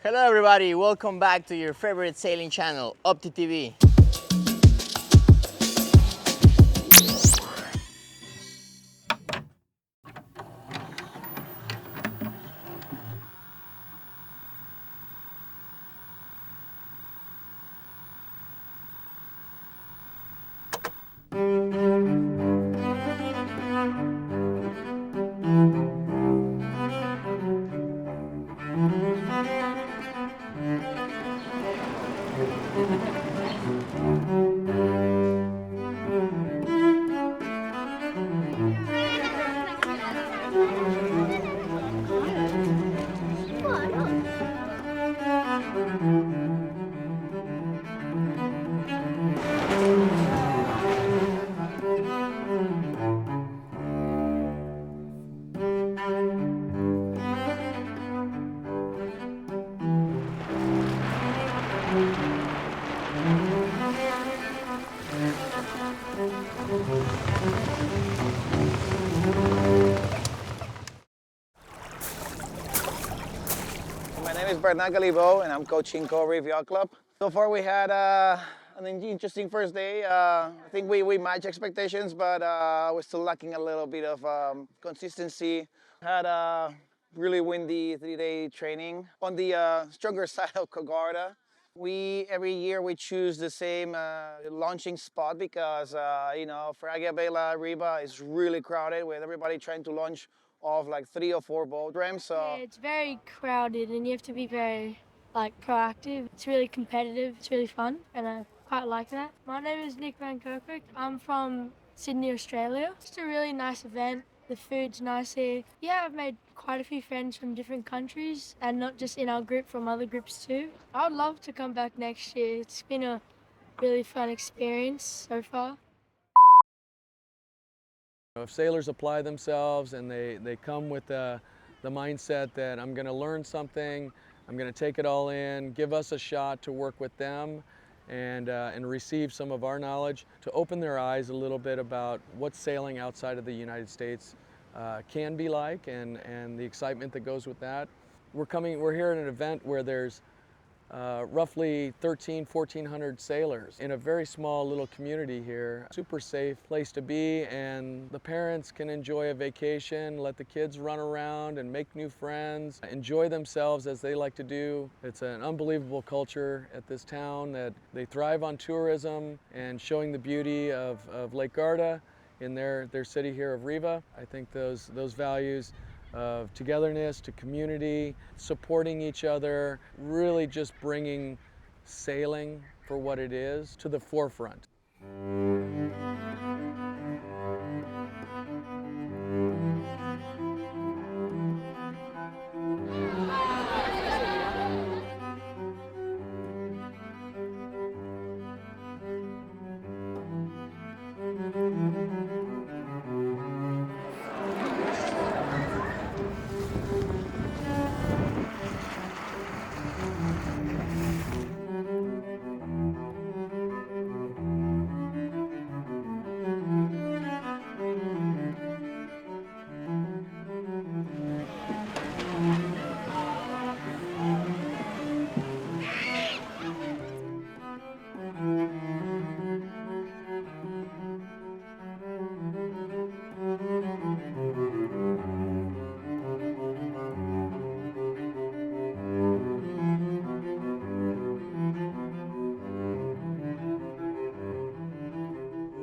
Hello everybody, welcome back to your favorite sailing channel, OPTI TV. My name is Bernard Galibo and I'm coaching Cove Reef Yacht Club. So far we had an interesting first day. I think we matched expectations, but we're still lacking a little bit of consistency. Had a really windy 3-day training on the stronger side of Garda. Every year we choose the same launching spot because you know, Fraga Bela Riba is really crowded with everybody trying to launch off like 3 or 4 boat ramps. So Yeah, it's very crowded and you have to be very proactive. It's really competitive, it's really fun and I quite like that. My name is Nick Van Kerkwijk. I'm from Sydney, Australia. It's a really nice event. The food's nice here. Yeah, I've made quite a few friends from different countries and not just in our group, from other groups too. I would love to come back next year. It's been a really fun experience so far. If sailors apply themselves and they come with the mindset that I'm going to learn something, I'm going to take it all in, give us a shot to work with them and receive some of our knowledge, to open their eyes a little bit about what sailing outside of the United States can be like and the excitement that goes with that. We're here at an event where there's roughly 1,400 sailors in a very small little community here. Super safe place to be, and the parents can enjoy a vacation, let the kids run around and make new friends, enjoy themselves as they like to do. It's an unbelievable culture at this town that they thrive on tourism and showing the beauty of Lake Garda in their city here of Riva. I think those values of togetherness, to community, supporting each other, really just bringing sailing for what it is to the forefront.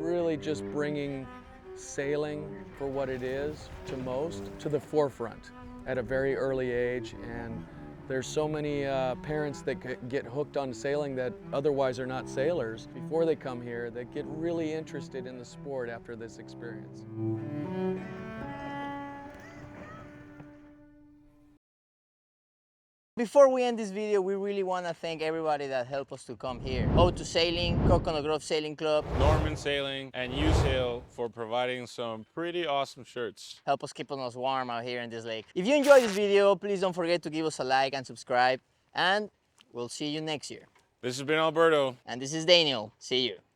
Really just bringing sailing for what it is to most to the forefront at a very early age, and there's so many parents that get hooked on sailing that otherwise are not sailors before they come here, that get really interested in the sport after this experience. Before we end this video, we really want to thank everybody that helped us to come here. O2 Sailing, Coconut Grove Sailing Club, Norman Sailing, and U-Sail for providing some pretty awesome shirts. help us keeping us warm out here in this lake. If you enjoyed this video, please don't forget to give us a like and subscribe, and we'll see you next year. This has been Alberto. And this is Daniel. See you.